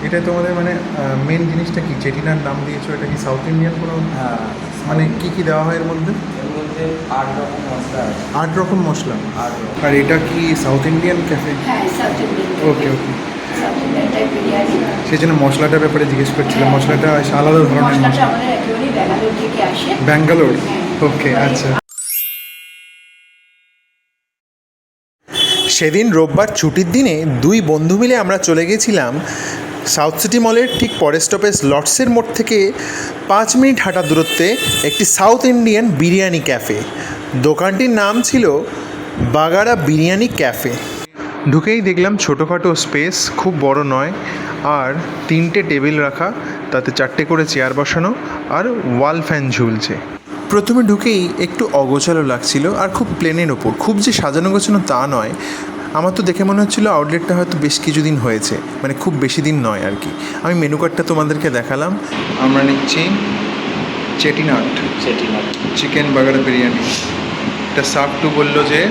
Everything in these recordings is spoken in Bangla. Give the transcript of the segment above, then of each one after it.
এটা তোমাদের মানে মেন জিনিসটা কি চেটিনার নাম দিয়েছো? এটা কি সাউথ ইন্ডিয়ান কোনো হ্যাঁ, মানে কি কি দেওয়া হয় এর মধ্যে? এর মধ্যে 8 রকম মশলা আছে। 8 রকম মশলা। 8 রকম। আর এটা কি সাউথ ইন্ডিয়ান ক্যাফে? হ্যাঁ, south Indian. Okay okay, south Indian type biryani. সেই জন্য মশলাটার ব্যাপারে জিজ্ঞেস করছিলাম। হ্যাঁ। মশলাটা আলাদা ধরনের মশলাটা মশলা। আমাদের একেবারেই ব্যাঙ্গালোর থেকে আসে। ব্যাঙ্গালোর? হ্যাঁ। ওকে, আচ্ছা। সেদিন রোববার ছুটির দিনে দুই বন্ধু মিলে আমরা চলে গেছিলাম সাউথ সিটি মলের ঠিক পরের স্টপেজ লর্ডসের মোড় থেকে 5 মিনিট হাঁটা দূরত্বে একটি সাউথ ইন্ডিয়ান বিরিয়ানি ক্যাফে। দোকানটির নাম ছিল বাগাড়া বিরিয়ানি ক্যাফে। ঢুকেই দেখলাম ছোটোখাটো স্পেস, খুব বড় নয়, আর 3টে টেবিল রাখা, তাতে 4টে করে চেয়ার বসানো, আর ওয়াল ফ্যান ঝুলছে। প্রথমে ঢুকেই একটু অগোছালো লাগছিল, আর খুব প্লেনের ওপর, খুব যে সাজানো গোছানো তা নয়। আমার তো দেখে মনে হচ্ছিলো আউটলেটটা হয়তো বেশ কিছুদিন হয়েছে, মানে খুব বেশি দিন নয় আর কি। আমি মেনু কার্ডটা তোমাদেরকে দেখালাম। আমরা নিচ্ছি চেটিনাট চিকেন বাগাড়া বিরিয়ানি। এটা সাব টু বললো যে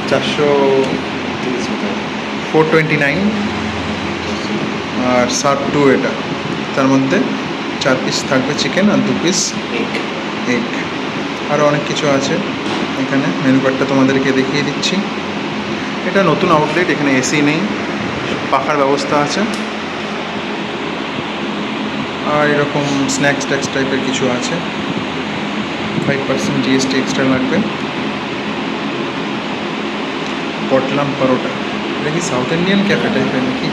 429, আর সাব টু এটা, তার মধ্যে 4 পিস থাকবে চিকেন আর 2 পিস এগ। আরও অনেক কিছু আছে এখানে, মেনু কার্ডটা তোমাদেরকে দেখিয়ে দিচ্ছি। এটা নতুন আউটলেট, এখানে এসি নেই, পাখার ব্যবস্থা আছে, আর এরকম স্ন্যাক্স ট্যাক্স টাইপের কিছু আছে। 5% জিএসটি এক্সট্রা লাগবে। পটলাম পরোটা, এটা কি সাউথ ইন্ডিয়ান ক্যাফে টাইপের নাকি?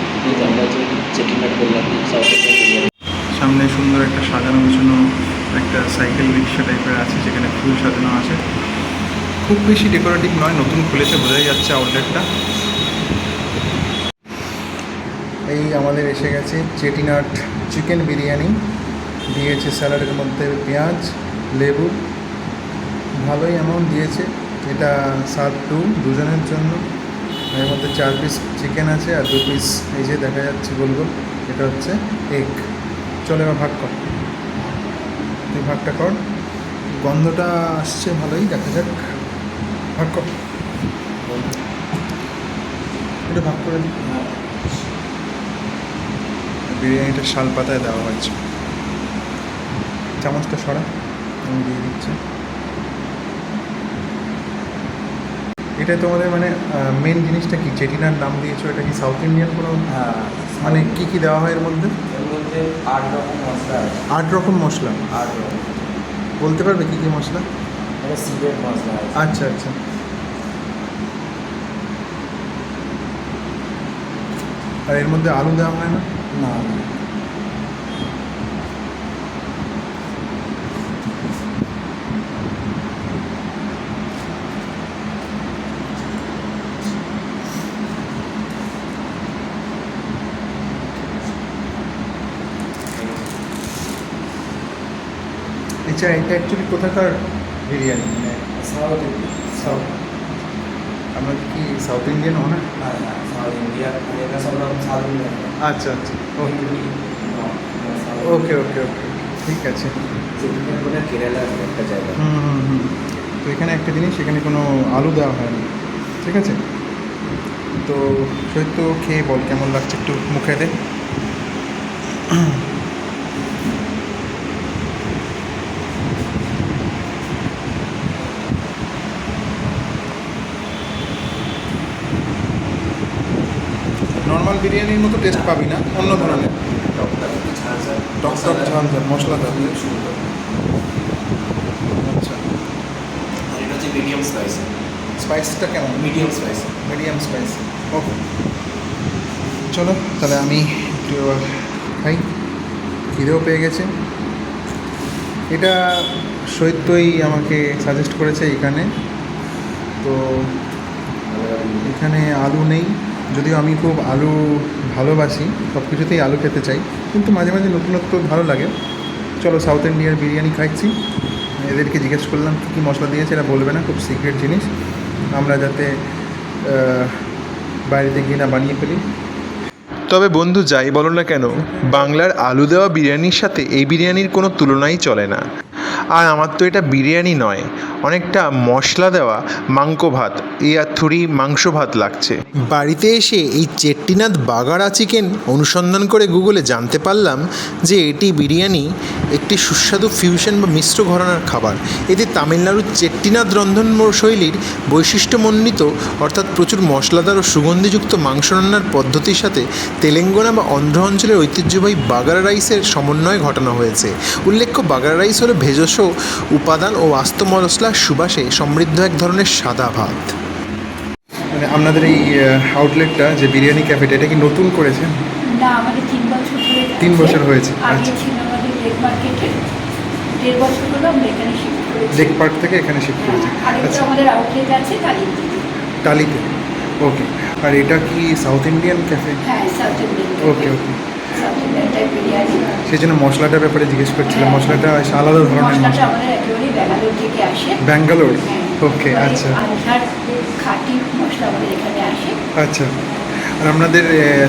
সামনে সুন্দর একটা সাজানো গুছানো একটা সাইকেল রিক্সা টাইপের আছে, যেখানে ফুল সাজানো আছে। খুব বেশি ডেকোরেটিভ নয়, নতুন খুলেছে, বোঝাই যাচ্ছে আউটলেটটা। এই আমাদের এসে গেছে চেটিনাট চিকেন বিরিয়ানি। দিয়েছে স্যালাডের মধ্যে পেঁয়াজ, লেবু, ভালোই অ্যামাউন্ট দিয়েছে। এটা সার্ভ টু, দুজনের জন্য। এর মধ্যে 4 পিস চিকেন আছে, আর 2 পিস এই যে দেখা যাচ্ছে গোল গোল, এটা হচ্ছে এগ। চলে এবার ভাগ কর, তুই ভাগটা কর। গন্ধটা আসছে ভালোই, দেখা যাক। ভাগ কর, এটা ভাগ করে দিই। বিরিয়ানিটা শাল পাতায় দেওয়া হয়েছে। চামচটা সরা, আমি দিয়ে দিচ্ছি। এটা তোমাদের মানে মেন জিনিসটা কি চেটিনার নাম দিয়েছো? এটা কি সাউথ ইন্ডিয়ান কোনো হ্যাঁ, মানে কি কি দেওয়া হয় এর মধ্যে? এর মধ্যে 8 রকম মশলা আছে। 8 রকম মশলা। 8 রকম। বলতে পারবে কী কী মশলা? এটা সিক্রেট মশলা আছে। আচ্ছা আচ্ছা। আর এর মধ্যে আলু দেওয়া হয় না? না, আচ্ছা, এটা অ্যাকচুয়ালি কোথাকার বিরিয়ানি? মানে সাউথ সাউথ, আমরা কি সাউথ ইন্ডিয়ান হো না? সাউথ ইন্ডিয়া, এটা সব রকম সাউথ ইন্ডিয়ান। আচ্ছা আচ্ছা, ওকে ওকে ওকে, ঠিক আছে। কেরালার একটা জায়গা। হুম। তো এখানে একটা জিনিস, এখানে কোনো আলু দেওয়া হয় না, ঠিক আছে? তো সৈত খেয়ে বল কেমন লাগছে, একটু মুখে দে। নর্মাল বিরিয়ানির মতো টেস্ট পাবি না, অন্য ধরনের। টক টক ঝাল ঝাল মশলা দেওয়া। আচ্ছা, এটা হচ্ছে মিডিয়াম স্পাইসি। স্পাইসটা কেমন? Medium spicy. Medium spicy, okay. চলো তাহলে আমি একটু খাই, খিদেও পেয়ে গেছে। এটা সৈত্যই আমাকে সাজেস্ট করেছে এখানে। তো এখানে আলু নেই, যদিও আমি খুব আলু ভালোবাসি, সব কিছুতেই আলু খেতে চাই, কিন্তু মাঝে মাঝে নতুনত্ব ভালো লাগে। চলো সাউথ ইন্ডিয়ার বিরিয়ানি খাইছি। এদেরকে জিজ্ঞেস করলাম কী কী মশলা দিয়েছে, এরা বলবে না, খুব সিক্রেট জিনিস, আমরা যাতে বাইরেতে গিয়ে না বানিয়ে ফেলি। তবে বন্ধু যাই বলো না কেন, বাংলার আলু দেওয়া বিরিয়ানির সাথে এই বিরিয়ানির কোনো তুলনাই চলে না। আর আমার তো এটা বিরিয়ানি নয়, অনেকটা মশলা দেওয়া মাংস ভাত, থুড়ি মাংস ভাত লাগছে। বাড়িতে এসে এই চেট্টিনাথ বাগাড়া চিকেন অনুসন্ধান করে গুগলে জানতে পারলাম যে এটি বিরিয়ানি একটি সুস্বাদু ফিউশন বা মিশ্র ঘরানার খাবার। এতে তামিলনাড়ুর চেট্টিনাথ রন্ধন শৈলীর বৈশিষ্ট্যমণ্ডিত অর্থাৎ প্রচুর মশলাদার ও সুগন্ধিযুক্ত মাংস রান্নার পদ্ধতির সাথে তেলেঙ্গানা বা অন্ধ্র অঞ্চলের ঐতিহ্যবাহী বাগাড়া রাইসের সমন্বয় ঘটানো হয়েছে। উল্লেখ্য, বাগাড়া রাইস হলো ভেষজ উপাদান ও আস্ত মশলার সুবাসে সমৃদ্ধ এক ধরনের সাদা ভাত। মানে আপনাদের এই আউটলেটটা যে বিরিয়ানি ক্যাফেটা, এটা কি নতুন করেছেন? না, আমাদের 3 বছর ধরে 3 বছর হয়েছে, আগে আচ্ছা। ছিল আমাদের লেক মার্কেটে, 1.5 বছর হলো আমরা এখানে শিফট করেছি। লেক পার্ক থেকে এখানে শিফট করেছেন, আরেকটা আচ্ছা। আমাদের আউটলেট আছে কালিম্পং। টালিতে, ওকে। আর এটা কি সাউথ ইন্ডিয়ান ক্যাফে? হ্যাঁ, south Indian. Okay okay. South Indian type biryani. সেই জন্য মশলাটার ব্যাপারে জিজ্ঞেস করছিলাম। হ্যাঁ। মশলাটা আলাদা ধরনের মশলাটা মশলা। আমাদের একেবারেই ব্যাঙ্গালোর থেকে আসে। ব্যাঙ্গালোর, হ্যাঁ, ওকে, একেবারে আচ্ছা আন্ধ্রার খাঁটি মশলা আমাদের এখানে আসে। আচ্ছা। আর আপনাদের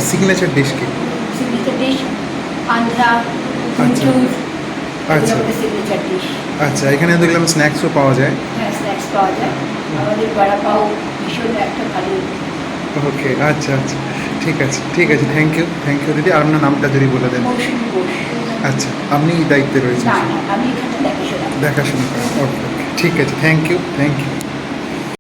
সিগনেচার ডিশ কি? সিগনেচার ডিশ আন্ধ্রা, আচ্ছা। গুন্টুর, আচ্ছা আমাদের সিগনেচার ডিশ। আচ্ছা, এখানে দেখলাম স্ন্যাক্সও পাওয়া যায়। হ্যাঁ, স্ন্যাক্স পাওয়া যায়। আমাদের বড়া পাও ভীষণ একটা ভালো। ওকে, আচ্ছা আচ্ছা, ঠিক আছে ঠিক আছে, থ্যাংক ইউ দিদি। আর আপনার নামটা যদি বলে দেন। মৌসুমি ঘোষ। আচ্ছা, আপনি দায়িত্বে রয়েছেন, না না, আমি এখানে দেখাশোনা করি। দেখাশোনা করেন, ওকে ওকে, ঠিক আছে, থ্যাংক ইউ।